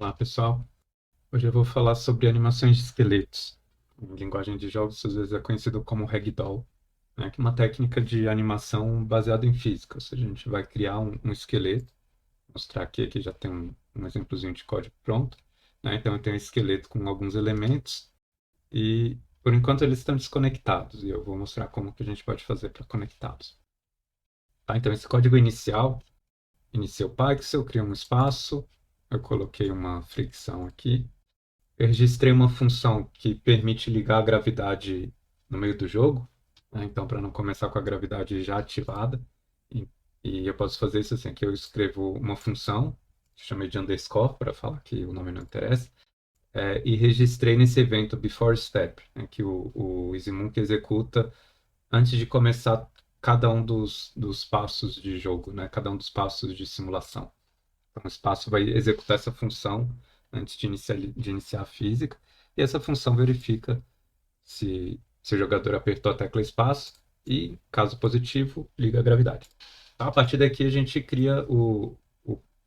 Olá, pessoal. Hoje eu vou falar sobre animações de esqueletos. Em linguagem de jogos, às vezes é conhecido como Ragdoll, né? Que é uma técnica de animação baseada em física. Ou seja, a gente vai criar um esqueleto. Vou mostrar aqui já tem um exemplozinho de código pronto, né? Então, eu tenho um esqueleto com alguns elementos e, por enquanto, eles estão desconectados. E eu vou mostrar como que a gente pode fazer para conectá-los. Tá? Então, esse código inicial, iniciei o pixel, criei um espaço, eu coloquei uma fricção aqui. Eu registrei uma função que permite ligar a gravidade no meio do jogo, né? Então, para não começar com a gravidade já ativada. E, e eu posso fazer isso assim, que eu escrevo uma função, chamei de underscore para falar que o nome não interessa, e registrei nesse evento before step, né, que o EasyMonkey executa antes de começar cada um dos passos de jogo, né? Cada um dos passos de simulação. Então, o espaço vai executar essa função antes de iniciar a física, e essa função verifica se o jogador apertou a tecla espaço e, caso positivo, liga a gravidade. Então, a partir daqui, a gente cria o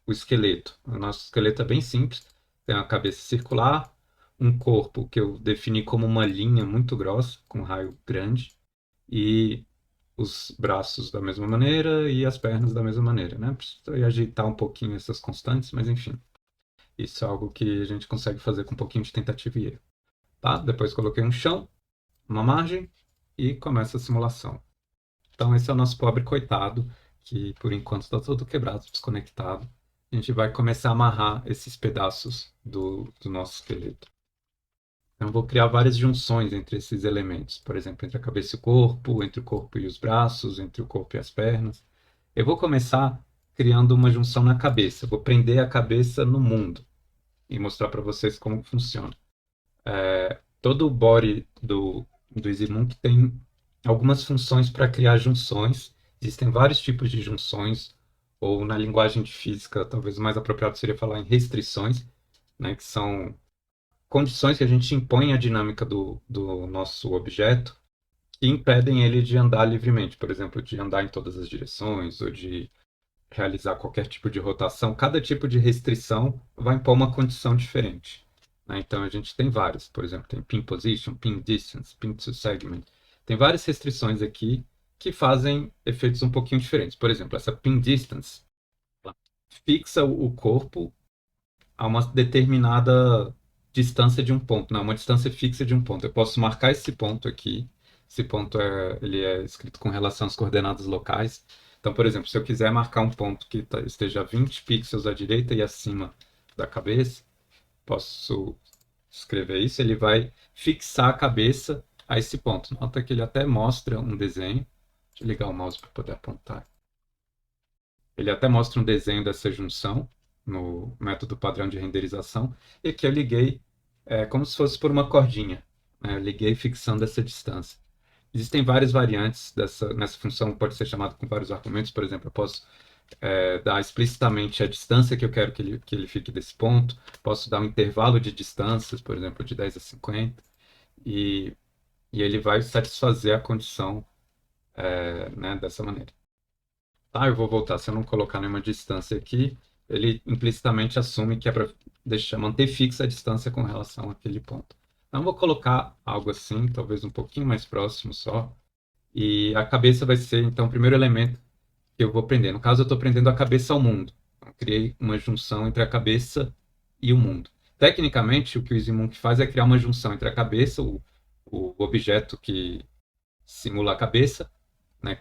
esqueleto. O nosso esqueleto é bem simples: tem uma cabeça circular, um corpo que eu defini como uma linha muito grossa, com um raio grande, e os braços da mesma maneira e as pernas da mesma maneira, né? Preciso ajeitar um pouquinho essas constantes, mas enfim, isso é algo que a gente consegue fazer com um pouquinho de tentativa e erro, tá? Depois coloquei um chão, uma margem e começa a simulação. Então esse é o nosso pobre coitado, que por enquanto está todo quebrado, desconectado. A gente vai começar a amarrar esses pedaços do nosso esqueleto. Então, eu vou criar várias junções entre esses elementos, por exemplo, entre a cabeça e o corpo, entre o corpo e os braços, entre o corpo e as pernas. Eu vou começar criando uma junção na cabeça. Eu vou prender a cabeça no mundo e mostrar para vocês como funciona. Todo o body do EasyMonkey tem algumas funções para criar junções. Existem vários tipos de junções, ou na linguagem de física, talvez o mais apropriado seria falar em restrições, né, que são condições que a gente impõe à dinâmica do nosso objeto que impedem ele de andar livremente, por exemplo, de andar em todas as direções ou de realizar qualquer tipo de rotação. Cada tipo de restrição vai impor uma condição diferente, né? Então a gente tem várias, por exemplo, tem pin position, pin distance, pin to segment. Tem várias restrições aqui que fazem efeitos um pouquinho diferentes. Por exemplo, essa pin distance fixa o corpo a uma determinada distância de um ponto, não, uma distância fixa de um ponto. Eu posso marcar esse ponto aqui. Esse ponto ele é escrito com relação às coordenadas locais. Então, por exemplo, se eu quiser marcar um ponto que esteja a 20 pixels à direita e acima da cabeça, posso escrever isso. Ele vai fixar a cabeça a esse ponto. Nota que ele até mostra um desenho. Deixa eu ligar o mouse para poder apontar. Ele até mostra um desenho dessa junção no método padrão de renderização. E aqui eu liguei como se fosse por uma cordinha, né? Eu liguei fixando essa distância. Existem várias variantes nessa função, pode ser chamada com vários argumentos. Por exemplo, eu posso dar explicitamente a distância que eu quero que ele fique desse ponto. Posso dar um intervalo de distâncias, por exemplo, de 10 a 50. E, e ele vai satisfazer a condição né, dessa maneira. Tá, eu vou voltar. Se eu não colocar nenhuma distância aqui, ele implicitamente assume que é para manter fixa a distância com relação àquele ponto. Então, eu vou colocar algo assim, talvez um pouquinho mais próximo só. E a cabeça vai ser, então, o primeiro elemento que eu vou prender. No caso, eu estou prendendo a cabeça ao mundo. Então, eu criei uma junção entre a cabeça e o mundo. Tecnicamente, o que o EasyMonkey faz é criar uma junção entre a cabeça, o objeto que simula a cabeça, né,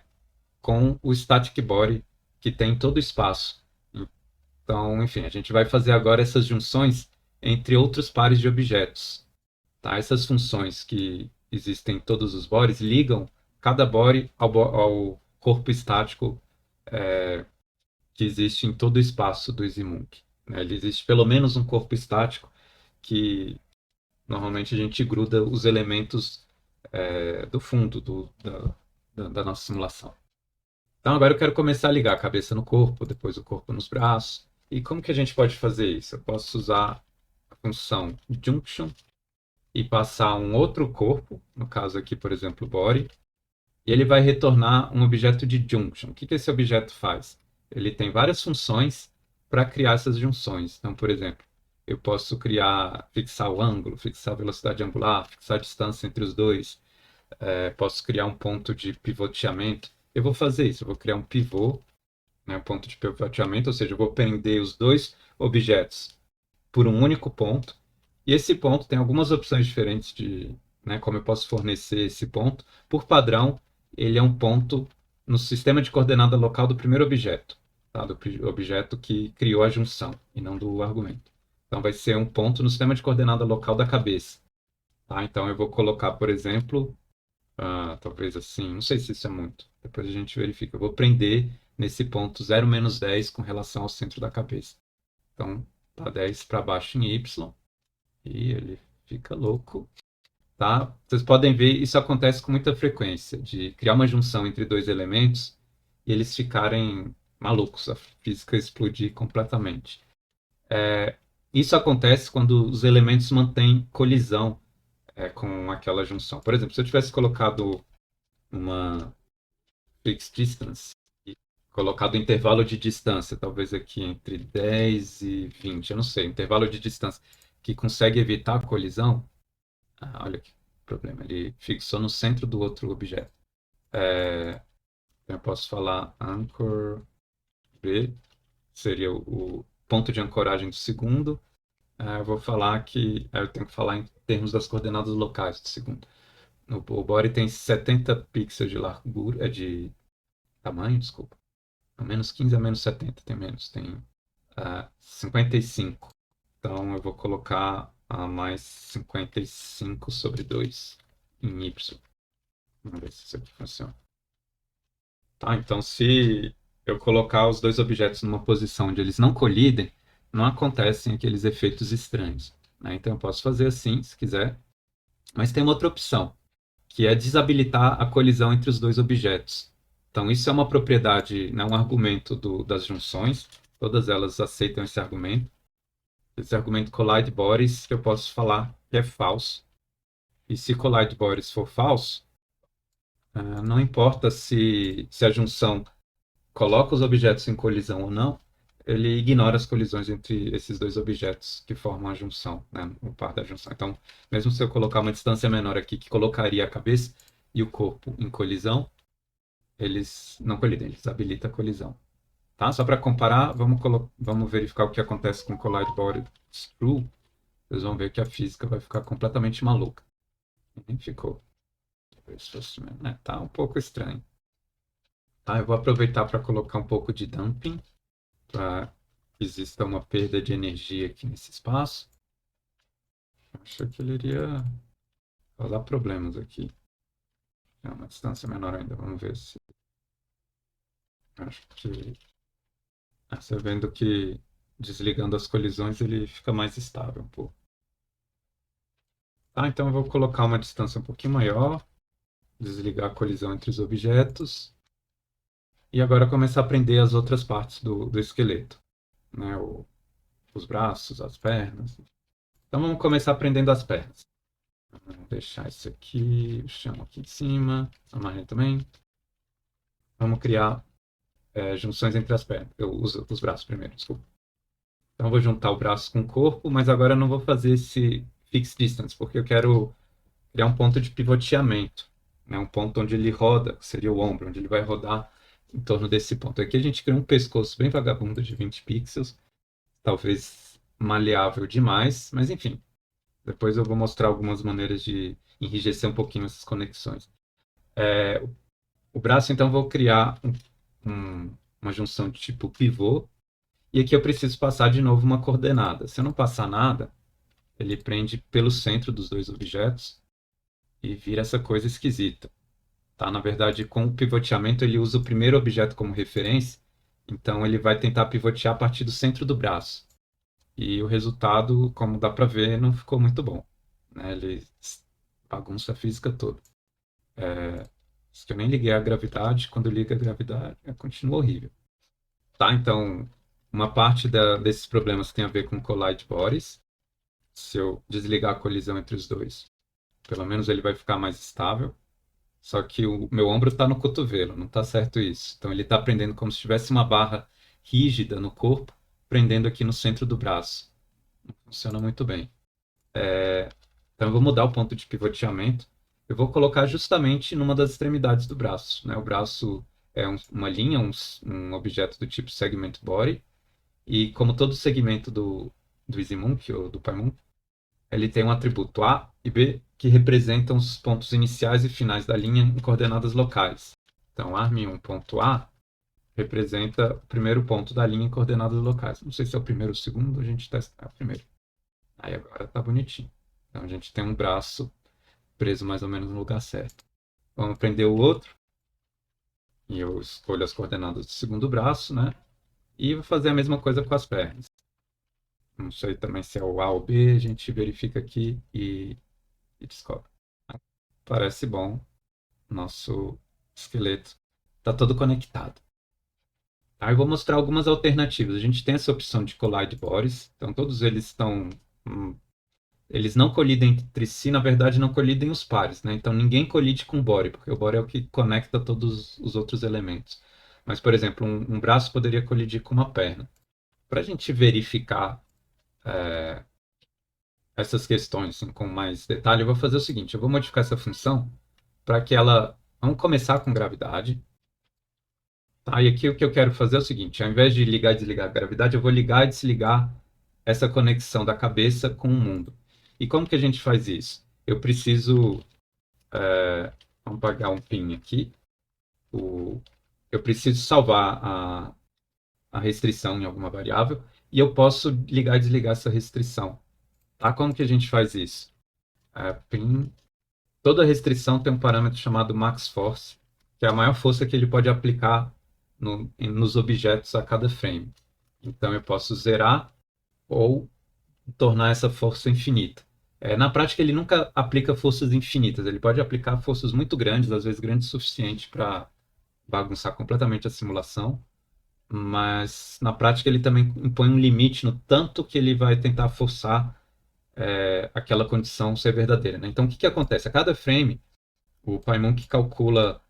com o static body que tem todo o espaço. Então, enfim, a gente vai fazer agora essas junções entre outros pares de objetos. Tá? Essas funções que existem em todos os bodies ligam cada body ao corpo estático que existe em todo o espaço do EasyMonkey, né? Ele existe pelo menos um corpo estático que normalmente a gente gruda os elementos do fundo da nossa simulação. Então agora eu quero começar a ligar a cabeça no corpo, depois o corpo nos braços. E como que a gente pode fazer isso? Eu posso usar a função junction e passar um outro corpo, no caso aqui, por exemplo, body, e ele vai retornar um objeto de junction. O que que esse objeto faz? Ele tem várias funções para criar essas junções. Então, por exemplo, eu posso criar, fixar o ângulo, fixar a velocidade angular, fixar a distância entre os dois. Posso criar um ponto de pivoteamento. Eu vou fazer isso, eu vou criar um pivô, né, um ponto de pivoteamento, ou seja, eu vou prender os dois objetos por um único ponto. E esse ponto tem algumas opções diferentes de, né, como eu posso fornecer esse ponto. Por padrão, ele é um ponto no sistema de coordenada local do primeiro objeto, tá? Do objeto que criou a junção e não do argumento. Então vai ser um ponto no sistema de coordenada local da cabeça. Tá? Então eu vou colocar, por exemplo, talvez assim, não sei se isso é muito. Depois a gente verifica. Eu vou prender nesse ponto 0 menos 10 com relação ao centro da cabeça. Então, tá 10 para baixo em Y e ele fica louco, tá? Vocês podem ver, isso acontece com muita frequência, de criar uma junção entre dois elementos e eles ficarem malucos, a física explodir completamente. Isso acontece quando os elementos mantêm colisão com aquela junção. Por exemplo, se eu tivesse colocado uma fixed distance e colocado um intervalo de distância, talvez aqui entre 10 e 20, eu não sei, intervalo de distância que consegue evitar a colisão. Olha que problema, ele fixou no centro do outro objeto. Eu posso falar anchor B, seria o ponto de ancoragem do segundo. Eu vou falar que eu tenho que falar em termos das coordenadas locais do segundo. O body tem 70 pixels de largura, de tamanho, desculpa. A menos 15 a menos 70 tem menos, tem 55. Então eu vou colocar a mais 55 sobre 2 em Y. Vamos ver se isso aqui funciona. Tá, então se eu colocar os dois objetos numa posição onde eles não colidem, não acontecem aqueles efeitos estranhos, né? Então eu posso fazer assim, se quiser. Mas tem uma outra opção, que é desabilitar a colisão entre os dois objetos. Então isso é uma propriedade, né, um argumento das junções. Todas elas aceitam esse argumento. Esse argumento collide bodies, eu posso falar que é falso. E se collide bodies for falso, não importa se a junção coloca os objetos em colisão ou não, ele ignora as colisões entre esses dois objetos que formam a junção, né, o par da junção. Então, mesmo se eu colocar uma distância menor aqui, que colocaria a cabeça e o corpo em colisão, eles não colidem, eles habilitam a colisão. Tá? Só para comparar, vamos verificar o que acontece com Collide Body Screw. Vocês vão ver que a física vai ficar completamente maluca. Nem ficou. Tá um pouco estranho. Tá, eu vou aproveitar para colocar um pouco de damping, para que exista uma perda de energia aqui nesse espaço. Acho que ele iria causar problemas aqui. É uma distância menor ainda, vamos ver se... Acho que... Você vendo que desligando as colisões ele fica mais estável um pouco. Tá, então eu vou colocar uma distância um pouquinho maior, desligar a colisão entre os objetos e agora começar a prender as outras partes do esqueleto, né? Os braços, as pernas. Então vamos começar prendendo as pernas. Vamos deixar isso aqui, o chão aqui em cima, a margem também. Vamos criar junções entre as pernas. Eu uso os braços primeiro, desculpa. Então eu vou juntar o braço com o corpo, mas agora eu não vou fazer esse fixed distance, porque eu quero criar um ponto de pivoteamento, né? Um ponto onde ele roda, que seria o ombro, onde ele vai rodar em torno desse ponto. Aqui a gente cria um pescoço bem vagabundo de 20 pixels, talvez maleável demais, mas enfim. Depois eu vou mostrar algumas maneiras de enrijecer um pouquinho essas conexões. O braço, então, eu vou criar uma junção de tipo pivô, e aqui eu preciso passar de novo uma coordenada. Se eu não passar nada, ele prende pelo centro dos dois objetos e vira essa coisa esquisita. Tá? Na verdade, com o pivoteamento, ele usa o primeiro objeto como referência, então ele vai tentar pivotear a partir do centro do braço. E o resultado, como dá para ver, não ficou muito bom, né? Ele bagunça a física toda. Se eu nem liguei a gravidade, quando liga a gravidade, continua horrível. Tá, então, uma parte desses problemas tem a ver com collide bodies. Se eu desligar a colisão entre os dois, pelo menos ele vai ficar mais estável. Só que o meu ombro está no cotovelo, não está certo isso. Então ele está prendendo como se tivesse uma barra rígida no corpo, prendendo aqui no centro do braço. Não funciona muito bem. Então eu vou mudar o ponto de pivoteamento. Eu vou colocar justamente numa das extremidades do braço, né? O braço é uma linha, um objeto do tipo segment body, e como todo segmento do EasyMonkey ou do PyMonkey, ele tem um atributo A e B que representam os pontos iniciais e finais da linha em coordenadas locais. Então, arm1.a representa o primeiro ponto da linha em coordenadas locais. Não sei se é o primeiro ou o segundo, a gente testa. É o primeiro. Aí agora tá bonitinho. Então a gente tem um braço preso mais ou menos no lugar certo. Vamos prender o outro. E eu escolho as coordenadas do segundo braço, né? E vou fazer a mesma coisa com as pernas. Não sei também se é o A ou B, a gente verifica aqui e descobre. Parece bom. Nosso esqueleto está todo conectado. Aí eu vou mostrar algumas alternativas. A gente tem essa opção de collide bodies. Então todos eles estão eles não colidem entre si, na verdade não colidem os pares, né? Então ninguém colide com o body, porque o body é o que conecta todos os outros elementos. Mas, por exemplo, um braço poderia colidir com uma perna. Para a gente verificar essas questões assim, com mais detalhe, eu vou fazer o seguinte: eu vou modificar essa função para que ela. Vamos começar com gravidade. Tá? E aqui o que eu quero fazer é o seguinte: ao invés de ligar e desligar a gravidade, eu vou ligar e desligar essa conexão da cabeça com o mundo. E como que a gente faz isso? Eu preciso. Vamos pagar um pin aqui. Eu preciso salvar a restrição em alguma variável e eu posso ligar e desligar essa restrição. Tá? Como que a gente faz isso? Pin. Toda restrição tem um parâmetro chamado max force, que é a maior força que ele pode aplicar nos objetos a cada frame. Então eu posso zerar ou tornar essa força infinita. Na prática, ele nunca aplica forças infinitas, ele pode aplicar forças muito grandes, às vezes grandes o suficiente para bagunçar completamente a simulação, mas na prática ele também impõe um limite no tanto que ele vai tentar forçar aquela condição ser verdadeira. Né? Então, o que, que acontece? A cada frame, o PyMonkey calcula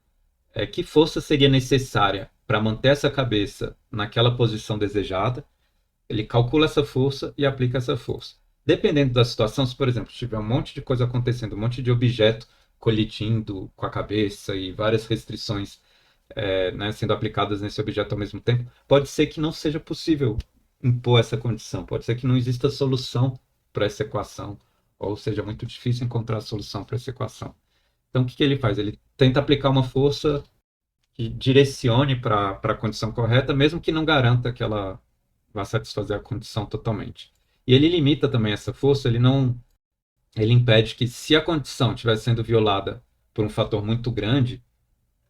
que força seria necessária para manter essa cabeça naquela posição desejada. Ele calcula essa força e aplica essa força. Dependendo da situação, se, por exemplo, tiver um monte de coisa acontecendo, um monte de objeto colidindo com a cabeça e várias restrições né, sendo aplicadas nesse objeto ao mesmo tempo, pode ser que não seja possível impor essa condição, pode ser que não exista solução para essa equação, ou seja muito difícil encontrar a solução para essa equação. Então, o que, que ele faz? Ele tenta aplicar uma força que direcione para a condição correta, mesmo que não garanta que ela vá satisfazer a condição totalmente. E ele limita também essa força, ele impede que, se a condição estiver sendo violada por um fator muito grande,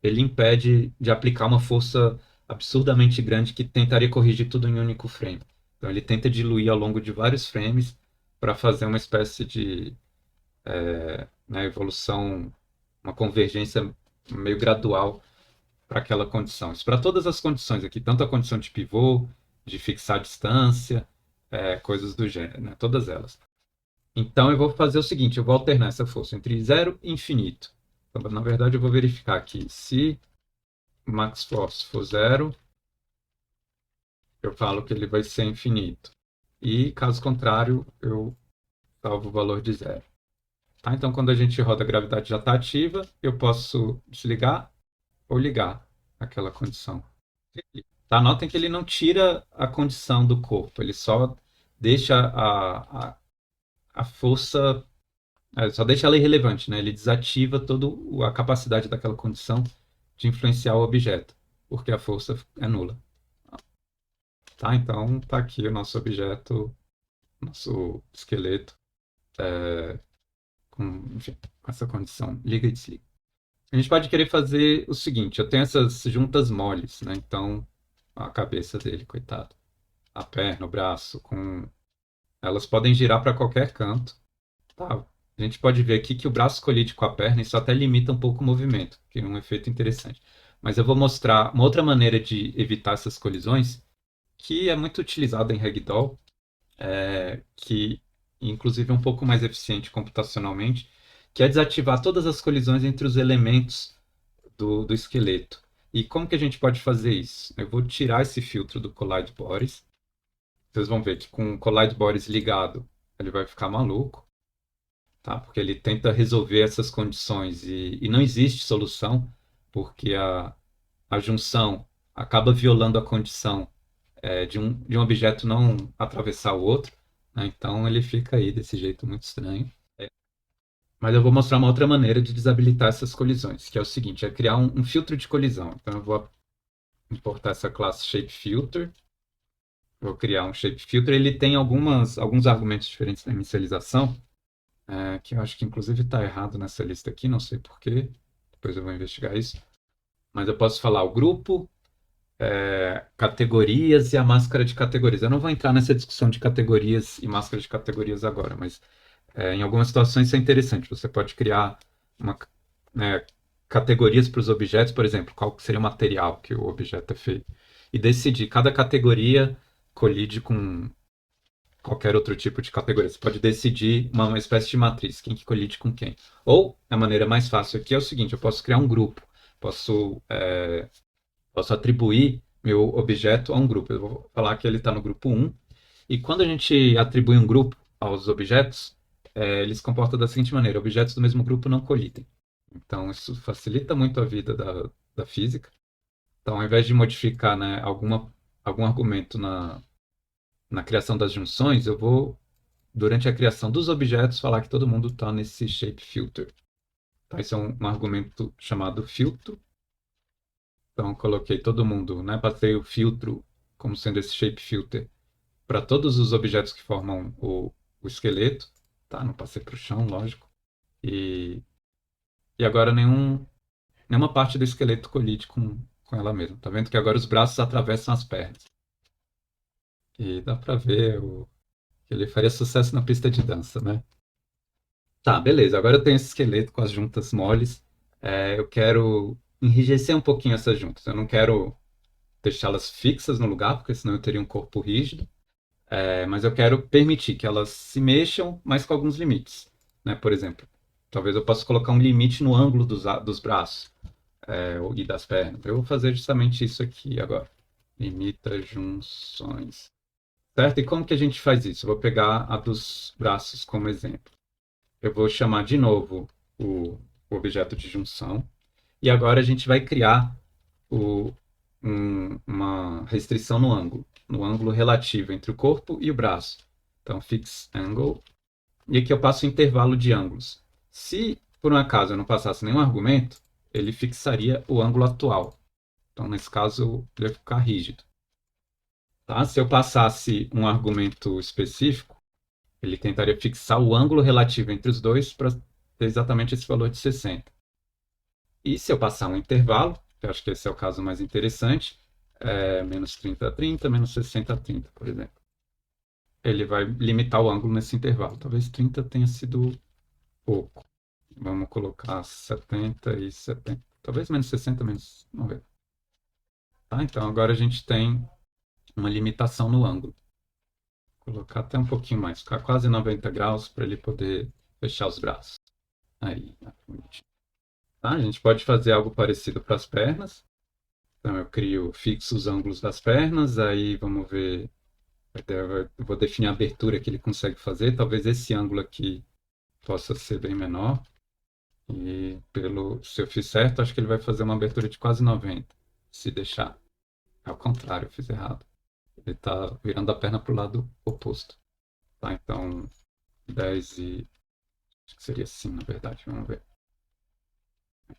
ele impede de aplicar uma força absurdamente grande que tentaria corrigir tudo em um único frame. Então ele tenta diluir ao longo de vários frames para fazer uma espécie de né, evolução, uma convergência meio gradual para aquela condição. Isso para todas as condições aqui, tanto a condição de pivô, de fixar a distância, coisas do gênero, né? Todas elas. Então eu vou fazer o seguinte, eu vou alternar essa força entre zero e infinito. Então, na verdade, eu vou verificar aqui se max force for zero, eu falo que ele vai ser infinito. E, caso contrário, eu salvo o valor de zero. Tá? Então, quando a gente roda, a gravidade já está ativa, eu posso desligar ou ligar aquela condição. Tá? Notem que ele não tira a condição do corpo, ele só deixa a força, só deixa ela irrelevante, né? Ele desativa toda a capacidade daquela condição de influenciar o objeto, porque a força é nula. Tá? Então, tá aqui o nosso objeto, nosso esqueleto, enfim, com essa condição, liga e desliga. A gente pode querer fazer o seguinte, eu tenho essas juntas moles, né? Então, a cabeça dele, coitado, a perna, o braço, elas podem girar para qualquer canto. Tá? A gente pode ver aqui que o braço colide com a perna, isso até limita um pouco o movimento, que é um efeito interessante. Mas eu vou mostrar uma outra maneira de evitar essas colisões, que é muito utilizada em Ragdoll, que inclusive é um pouco mais eficiente computacionalmente, que é desativar todas as colisões entre os elementos do esqueleto. E como que a gente pode fazer isso? Eu vou tirar esse filtro do Collide Bodies vocês vão ver que com o Collide Bodies ligado, ele vai ficar maluco, tá? Porque ele tenta resolver essas condições e não existe solução, porque a junção acaba violando a condição de um objeto não atravessar o outro, né? Então ele fica aí desse jeito muito estranho. Mas eu vou mostrar uma outra maneira de desabilitar essas colisões, que é o seguinte, é criar um filtro de colisão. Então eu vou importar essa classe ShapeFilter, vou criar um ShapeFilter, ele tem alguns argumentos diferentes na inicialização, que eu acho que inclusive está errado nessa lista aqui, não sei por quê, depois eu vou investigar isso. Mas eu posso falar o grupo, categorias e a máscara de categorias. Eu não vou entrar nessa discussão de categorias e máscara de categorias agora, mas em algumas situações isso é interessante. Você pode criar uma, né, categorias para os objetos, por exemplo, qual seria o material que o objeto é feito. E decidir, cada categoria colide com qualquer outro tipo de categoria. Você pode decidir uma espécie de matriz, quem que colide com quem. Ou, a maneira mais fácil aqui é o seguinte, eu posso criar um grupo, posso atribuir meu objeto a um grupo. Eu vou falar que ele está no grupo 1, e quando a gente atribui um grupo aos objetos, eles se comportam da seguinte maneira: objetos do mesmo grupo não colidem. Então, isso facilita muito a vida da física. Então, ao invés de modificar, né, algum argumento na criação das junções, eu vou, durante a criação dos objetos, falar que todo mundo está nesse shape filter. Tá? Isso é um argumento chamado filtro. Então, coloquei todo mundo, né, passei o filtro como sendo esse shape filter para todos os objetos que formam o esqueleto. Tá? Não passei para o chão, lógico. E, e agora nenhuma parte do esqueleto colide com ela mesma. Tá vendo que agora os braços atravessam as pernas. E dá para ver que ele faria sucesso na pista de dança, né? Tá, beleza. Agora eu tenho esse esqueleto com as juntas moles. Eu quero enrijecer um pouquinho essas juntas. Eu não quero deixá-las fixas no lugar, porque senão eu teria um corpo rígido. Mas eu quero permitir que elas se mexam, mas com alguns limites. Né? Por exemplo, talvez eu possa colocar um limite no ângulo dos braços e das pernas. Eu vou fazer justamente isso aqui agora. Limita junções. Certo? E como que a gente faz isso? Eu vou pegar a dos braços como exemplo. Eu vou chamar de novo o objeto de junção. E agora a gente vai criar uma restrição no ângulo relativo entre o corpo e o braço. Então, fix angle. E aqui eu passo o intervalo de ângulos. Se, por um acaso, eu não passasse nenhum argumento, ele fixaria o ângulo atual. Então, nesse caso, ele vai ficar rígido. Tá? Se eu passasse um argumento específico, ele tentaria fixar o ângulo relativo entre os dois para ter exatamente esse valor de 60. E se eu passar um intervalo, que eu acho que esse é o caso mais interessante, menos 30 a 30, menos 60 a 30, por exemplo. Ele vai limitar o ângulo nesse intervalo. Talvez 30 tenha sido pouco. Vamos colocar 70 e 70. Talvez menos 60, menos 90. Tá? Então agora a gente tem uma limitação no ângulo. Vou colocar até um pouquinho mais, ficar quase 90 graus para ele poder fechar os braços. Aí, tá? A gente pode fazer algo parecido para as pernas. Então eu fixo os ângulos das pernas, aí vamos ver, eu vou definir a abertura que ele consegue fazer. Talvez esse ângulo aqui possa ser bem menor. E se eu fiz certo, acho que ele vai fazer uma abertura de quase 90, se deixar. Ao contrário, eu fiz errado. Ele está virando a perna para o lado oposto. Tá, então 10 e... acho que seria assim, na verdade. Vamos ver.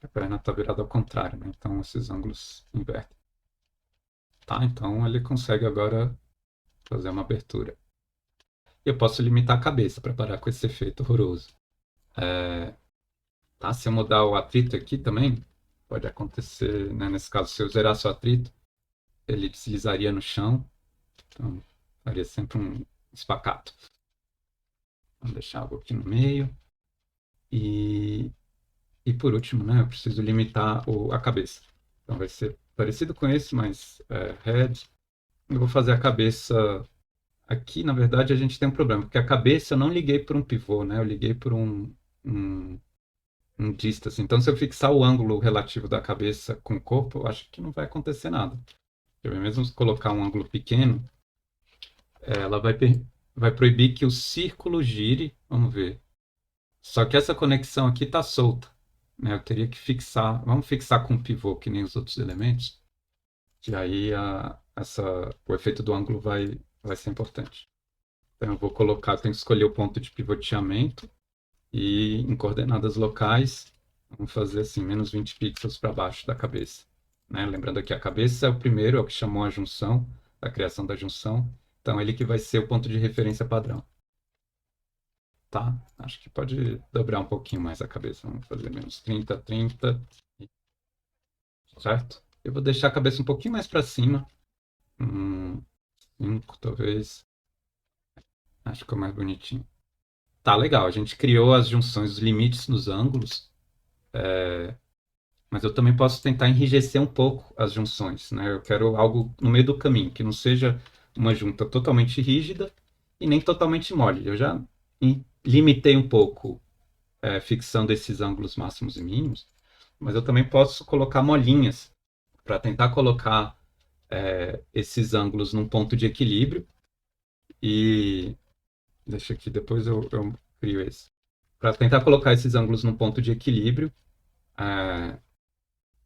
A perna está virada ao contrário, né? Então esses ângulos invertem. Tá, então ele consegue agora fazer uma abertura. E eu posso limitar a cabeça para parar com esse efeito horroroso. Tá, se eu mudar o atrito aqui também, pode acontecer, né? Nesse caso, se eu zerasse o atrito, ele deslizaria no chão. Então, faria sempre um espacato. Vamos deixar algo aqui no meio. E por último, né, eu preciso limitar a cabeça. Então vai ser parecido com esse, mas head. Eu vou fazer a cabeça aqui. Na verdade, a gente tem um problema, porque a cabeça eu não liguei por um pivô, né? Eu liguei por um distance. Então, se eu fixar o ângulo relativo da cabeça com o corpo, eu acho que não vai acontecer nada. Eu mesmo colocar um ângulo pequeno, Ela vai proibir que o círculo gire. Vamos ver. Só que essa conexão aqui está solta, né? Eu teria que fixar. Vamos fixar com um pivô, que nem os outros elementos. Que aí o efeito do ângulo vai ser importante. Então eu vou colocar, tenho que escolher o ponto de pivoteamento e em coordenadas locais, vamos fazer assim, menos 20 pixels para baixo da cabeça. Né? Lembrando que a cabeça é o primeiro, é o que chamou a junção, a criação da junção. Então ele que vai ser o ponto de referência padrão. Tá? Acho que pode dobrar um pouquinho mais a cabeça. Vamos fazer menos 30, 30, certo? Eu vou deixar a cabeça um pouquinho mais para cima. 5, talvez. Acho que ficou mais bonitinho. Tá, legal. A gente criou as junções, os limites nos ângulos, mas eu também posso tentar enrijecer um pouco as junções, né? Eu quero algo no meio do caminho, que não seja uma junta totalmente rígida e nem totalmente mole. Eu já limitei um pouco, fixando esses ângulos máximos e mínimos, mas eu também posso colocar molinhas para tentar colocar esses ângulos num ponto de equilíbrio e deixa aqui, depois eu crio esse. Para tentar colocar esses ângulos num ponto de equilíbrio,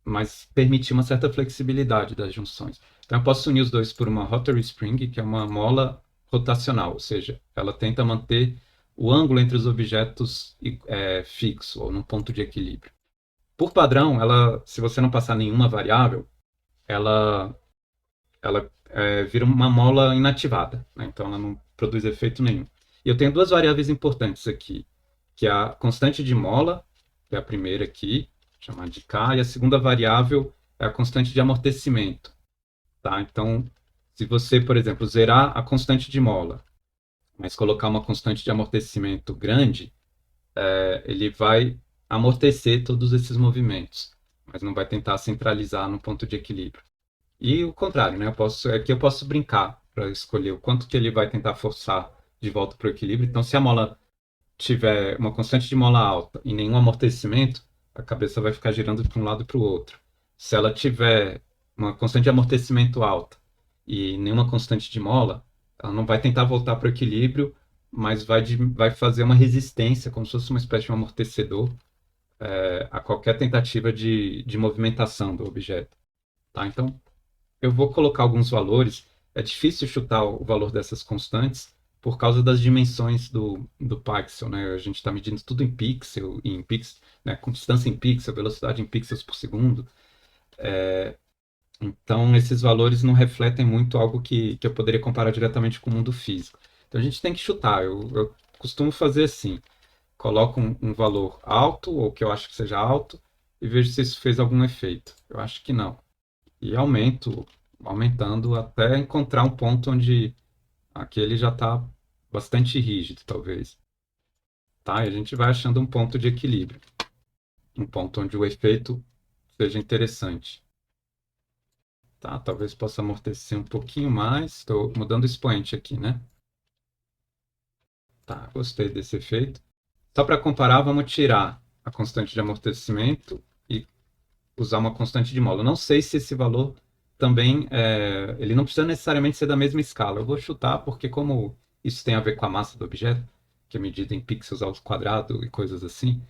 mas permitir uma certa flexibilidade das junções. Então, eu posso unir os dois por uma rotary spring, que é uma mola rotacional, ou seja, ela tenta manter o ângulo entre os objetos fixo, ou num ponto de equilíbrio. Por padrão, se você não passar nenhuma variável, ela vira uma mola inativada, né? Então ela não produz efeito nenhum. E eu tenho duas variáveis importantes aqui, que é a constante de mola, que é a primeira aqui, chamada de K, e a segunda variável é a constante de amortecimento. Tá? Então, se você, por exemplo, zerar a constante de mola, mas colocar uma constante de amortecimento grande, ele vai amortecer todos esses movimentos, mas não vai tentar centralizar no ponto de equilíbrio. E o contrário, né? Aqui eu posso brincar para escolher o quanto que ele vai tentar forçar de volta para o equilíbrio. Então, se a mola tiver uma constante de mola alta e nenhum amortecimento, a cabeça vai ficar girando para um lado e para o outro. Se ela tiver uma constante de amortecimento alta e nenhuma constante de mola, ela não vai tentar voltar para o equilíbrio, mas vai fazer uma resistência, como se fosse uma espécie de um amortecedor, a qualquer tentativa de movimentação do objeto. Tá? Então, eu vou colocar alguns valores. É difícil chutar o valor dessas constantes por causa das dimensões do pixel, né? A gente está medindo tudo em pixel, né? Com distância em pixel, velocidade em pixels por segundo. Então, esses valores não refletem muito algo que eu poderia comparar diretamente com o mundo físico. Então, a gente tem que chutar. Eu costumo fazer assim: coloco um valor alto, ou que eu acho que seja alto, e vejo se isso fez algum efeito. Eu acho que não. E aumentando até encontrar um ponto onde aquele já está bastante rígido, talvez. Tá? E a gente vai achando um ponto de equilíbrio, um ponto onde o efeito seja interessante. Tá? Talvez possa amortecer um pouquinho mais. Estou mudando o expoente aqui, né? Tá, gostei desse efeito. Só para comparar, vamos tirar a constante de amortecimento e usar uma constante de mola. Eu não sei se esse valor também ele não precisa necessariamente ser da mesma escala. Eu vou chutar porque como isso tem a ver com a massa do objeto, que é medida em pixels ao quadrado e coisas assim,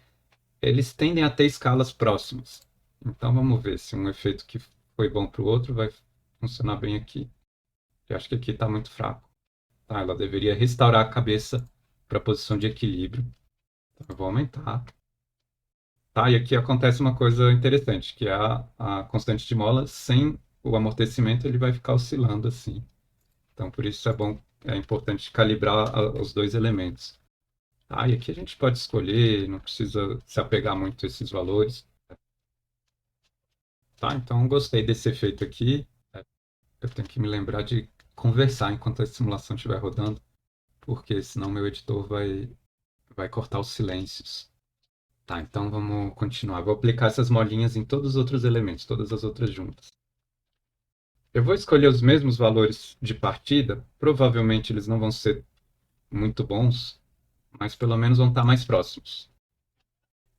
eles tendem a ter escalas próximas. Então vamos ver se um efeito que foi bom para o outro vai funcionar bem aqui. Eu acho que aqui está muito fraco. Tá, ela deveria restaurar a cabeça para a posição de equilíbrio. Então, eu vou aumentar. Tá, e aqui acontece uma coisa interessante, que é a constante de mola, sem o amortecimento, ele vai ficar oscilando assim. Então, por isso é importante calibrar os dois elementos. Tá, e aqui a gente pode escolher, não precisa se apegar muito a esses valores. Tá, então gostei desse efeito aqui. Eu tenho que me lembrar de conversar enquanto a simulação estiver rodando, porque senão meu editor vai cortar os silêncios. Tá, então vamos continuar. Vou aplicar essas molinhas em todos os outros elementos, todas as outras juntas. Eu vou escolher os mesmos valores de partida. Provavelmente eles não vão ser muito bons, mas pelo menos vão estar mais próximos.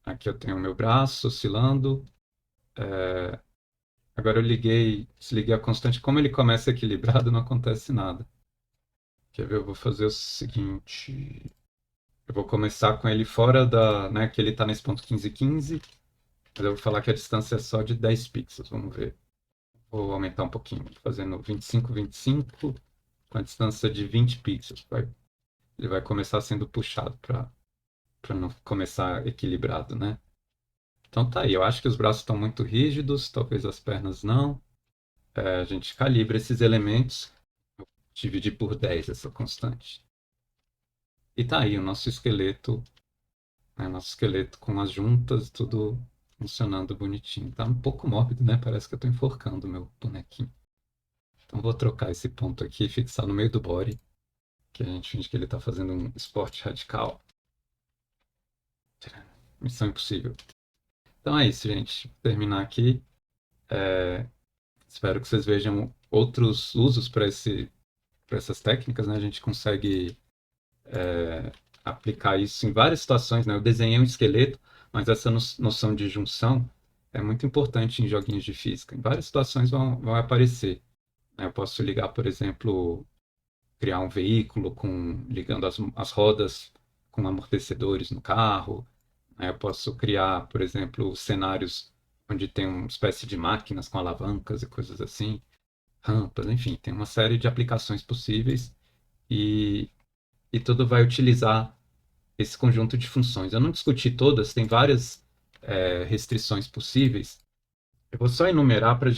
Aqui eu tenho o meu braço oscilando. Agora eu desliguei a constante. Como ele começa equilibrado, não acontece nada. Quer ver? Eu vou fazer o seguinte. Eu vou começar com ele fora da, né, que ele está nesse ponto 15, 15. Mas eu vou falar que a distância é só de 10 pixels. Vamos ver. Vou aumentar um pouquinho, fazendo 25, 25, com a distância de 20 pixels. Ele vai começar sendo puxado para não começar equilibrado, né? Então tá aí. Eu acho que os braços estão muito rígidos, talvez as pernas não. A gente calibra esses elementos, dividir por 10 essa constante. E tá aí o nosso esqueleto, né? Nosso esqueleto com as juntas, tudo funcionando bonitinho. Tá um pouco mórbido, né? Parece que eu tô enforcando o meu bonequinho. Então vou trocar esse ponto aqui e fixar no meio do body, que a gente finge que ele tá fazendo um esporte radical. Missão impossível. Então é isso, gente. Vou terminar aqui. Espero que vocês vejam outros usos para essas técnicas, né? A gente consegue aplicar isso em várias situações, né? Eu desenhei um esqueleto, mas essa noção de junção é muito importante em joguinhos de física. Em várias situações vão aparecer, né? Eu posso ligar, por exemplo, criar um veículo ligando as rodas com amortecedores no carro, né? Eu posso criar, por exemplo, cenários onde tem uma espécie de máquinas com alavancas e coisas assim, rampas, enfim, tem uma série de aplicações possíveis e, e tudo vai utilizar esse conjunto de funções. Eu não discuti todas, tem várias restrições possíveis. Eu vou só enumerar para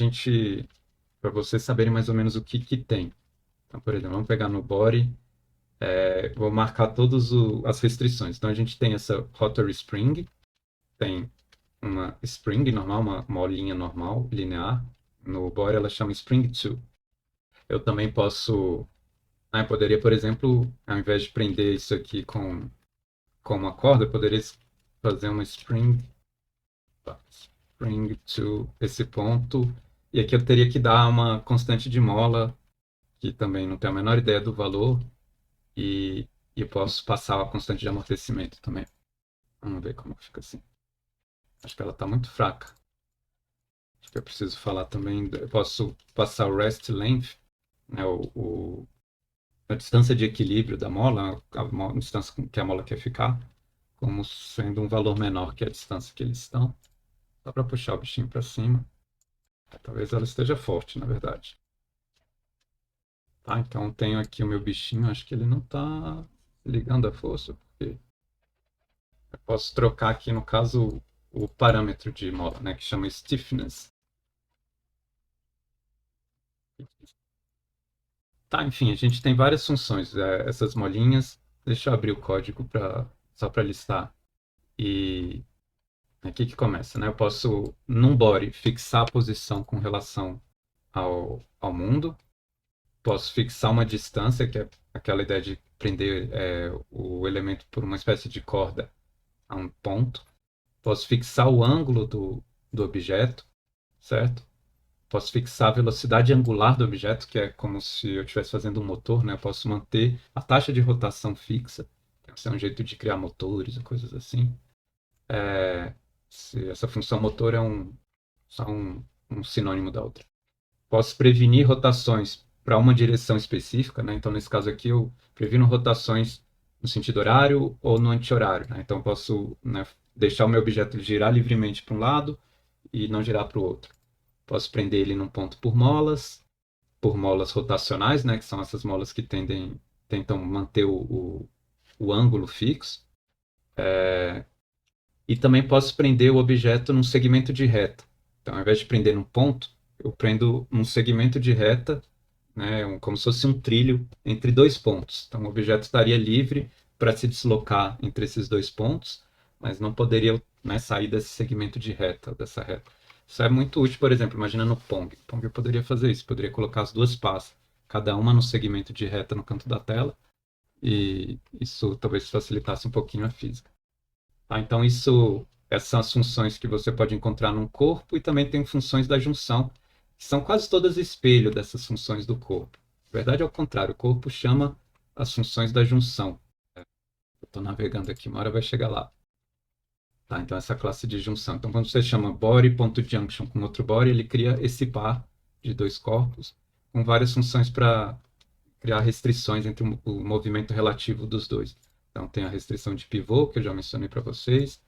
vocês saberem mais ou menos o que tem. Então, por exemplo, vamos pegar no body, vou marcar todas as restrições. Então, a gente tem essa rotary spring, tem uma spring normal, uma molinha normal, linear. No body ela chama spring 2. Eu também eu poderia, por exemplo, ao invés de prender isso aqui com uma corda, eu poderia fazer uma spring to esse ponto. E aqui eu teria que dar uma constante de mola, que também não tenho a menor ideia do valor, e eu posso passar a constante de amortecimento também. Vamos ver como fica assim. Acho que ela está muito fraca. Acho que eu preciso falar também. Eu posso passar o rest length, né, a distância de equilíbrio da mola, a distância que a mola quer ficar, como sendo um valor menor que a distância que eles estão. Só para puxar o bichinho para cima. Talvez ela esteja forte, na verdade. Tá, então tenho aqui o meu bichinho. Acho que ele não está ligando a força, porque eu posso trocar aqui, no caso, o parâmetro de mola, né, que chama stiffness. Tá, enfim, a gente tem várias funções. Essas molinhas. Deixa eu abrir o código só para listar. E aqui que começa, né? Eu posso, num body, fixar a posição com relação ao mundo. Posso fixar uma distância, que é aquela ideia de prender o elemento por uma espécie de corda a um ponto. Posso fixar o ângulo do objeto, certo? Posso fixar a velocidade angular do objeto, que é como se eu estivesse fazendo um motor, né? Eu posso manter a taxa de rotação fixa. Esse é um jeito de criar motores e coisas assim. Essa função motor é só um sinônimo da outra. Posso prevenir rotações para uma direção específica, né? Então, nesse caso aqui, eu previno rotações no sentido horário ou no anti-horário, né? Então, eu posso, né, deixar o meu objeto girar livremente para um lado e não girar para o outro. Posso prender ele num ponto por molas rotacionais, né? Que são essas molas que tentam manter o ângulo fixo. E também posso prender o objeto num segmento de reta. Então, ao invés de prender num ponto, eu prendo num segmento de reta, né, como se fosse um trilho entre dois pontos. Então, o objeto estaria livre para se deslocar entre esses dois pontos, mas não poderia, né, sair desse segmento de reta, dessa reta. Isso é muito útil, por exemplo, imagina no Pong. No Pong eu poderia fazer isso, poderia colocar as duas passas, cada uma no segmento de reta no canto da tela, e isso talvez facilitasse um pouquinho a física. Tá? Então, essas são as funções que você pode encontrar num corpo e também tem funções da junção, que são quase todas espelho dessas funções do corpo. Na verdade, é o contrário, o corpo chama as funções da junção. Eu estou navegando aqui, uma hora vai chegar lá. Tá? Então, essa classe de junção. Então, quando você chama body.junction com outro body, ele cria esse par de dois corpos com várias funções para criar restrições entre o movimento relativo dos dois. Então, tem a restrição de pivô, que eu já mencionei para vocês,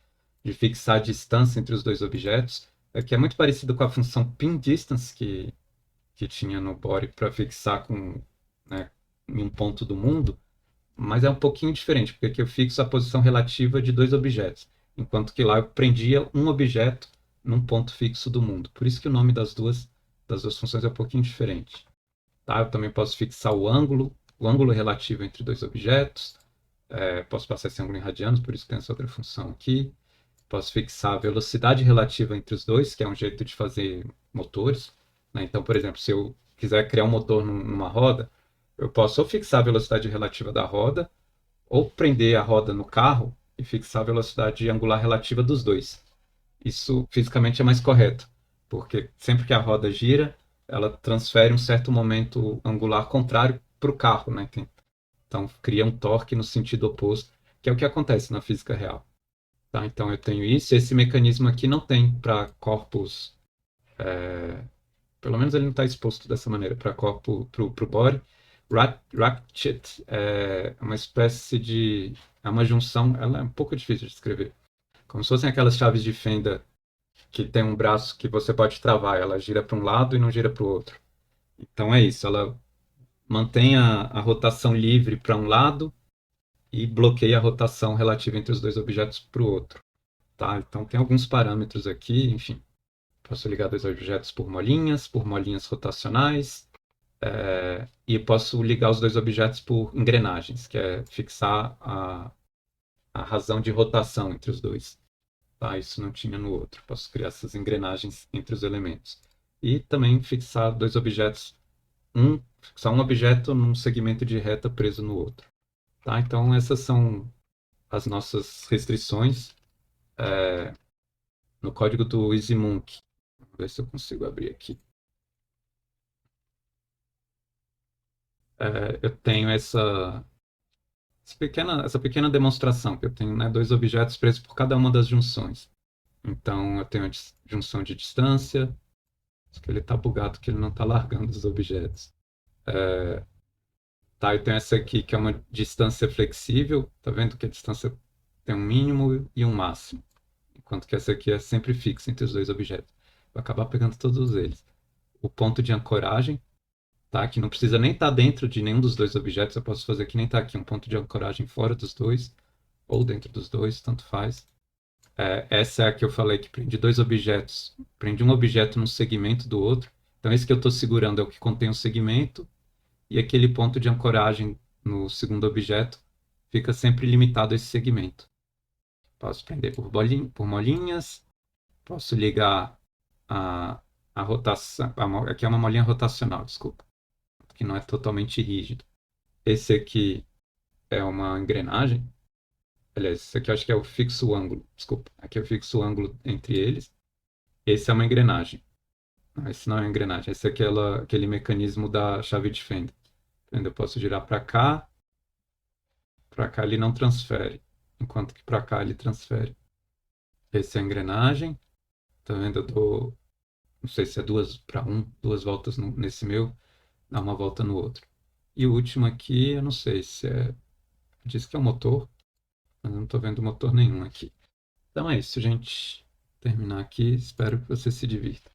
de fixar a distância entre os dois objetos, que é muito parecido com a função pin distance que tinha no Bore para fixar né, em um ponto do mundo, mas é um pouquinho diferente, porque aqui eu fixo a posição relativa de dois objetos, enquanto que lá eu prendia um objeto num ponto fixo do mundo. Por isso que o nome das duas funções é um pouquinho diferente. Tá? Eu também posso fixar o ângulo relativo entre dois objetos, posso passar esse ângulo em radianos, por isso que tem essa outra função aqui. Posso fixar a velocidade relativa entre os dois, que é um jeito de fazer motores. Né? Então, por exemplo, se eu quiser criar um motor numa roda, eu posso ou fixar a velocidade relativa da roda, ou prender a roda no carro e fixar a velocidade angular relativa dos dois. Isso fisicamente é mais correto, porque sempre que a roda gira, ela transfere um certo momento angular contrário para o carro, né? Então cria um torque no sentido oposto, que é o que acontece na física real. Tá? Então eu tenho isso, esse mecanismo aqui não tem para corpos, pelo menos ele não está exposto dessa maneira para corpo, para o body. Ratchet é uma espécie de, é uma junção, ela é um pouco difícil de escrever, como se fossem aquelas chaves de fenda que tem um braço que você pode travar, ela gira para um lado e não gira para o outro. Então é isso, ela mantém a rotação livre para um lado e bloqueia a rotação relativa entre os dois objetos para o outro. Tá? Então tem alguns parâmetros aqui, enfim. Posso ligar dois objetos por molinhas rotacionais, e posso ligar os dois objetos por engrenagens, que é fixar a razão de rotação entre os dois. Tá? Isso não tinha no outro. Posso criar essas engrenagens entre os elementos. E também fixar dois objetos, fixar um objeto num segmento de reta preso no outro. Tá? Então essas são as nossas restrições no código do EasyMonkey. Vou ver se eu consigo abrir aqui. Eu tenho essa pequena demonstração, que eu tenho, né, dois objetos presos por cada uma das junções. Então, eu tenho a junção de distância, acho que ele está bugado, que ele não está largando os objetos. Tá, eu tenho essa aqui, que é uma distância flexível, tá vendo que a distância tem um mínimo e um máximo, enquanto que essa aqui é sempre fixa entre os dois objetos. Vou acabar pegando todos eles. O ponto de ancoragem, tá? Que não precisa nem estar dentro de nenhum dos dois objetos, eu posso fazer que nem está aqui, um ponto de ancoragem fora dos dois, ou dentro dos dois, tanto faz. Essa é a que eu falei que prende dois objetos, prende um objeto num segmento do outro. Então, esse que eu estou segurando é o que contém o segmento, e aquele ponto de ancoragem no segundo objeto fica sempre limitado a esse segmento. Posso prender por molinhas, posso ligar a rotação, aqui é uma molinha rotacional, desculpa, que não é totalmente rígido. Esse aqui é uma engrenagem. Aliás, esse aqui eu acho que é o fixo ângulo. Desculpa. Aqui é o fixo ângulo entre eles. Esse é uma engrenagem. Não, esse não é uma engrenagem. Esse é aquele mecanismo da chave de fenda. Eu posso girar para cá. Para cá ele não transfere. Enquanto que para cá ele transfere. Esse é a engrenagem. Tá vendo? Eu dou, não sei se é duas voltas nesse meu. Dá uma volta no outro. E o último aqui, eu não sei se é. Diz que é o motor. Mas eu não estou vendo motor nenhum aqui. Então é isso, gente. Terminar aqui. Espero que você se divirta.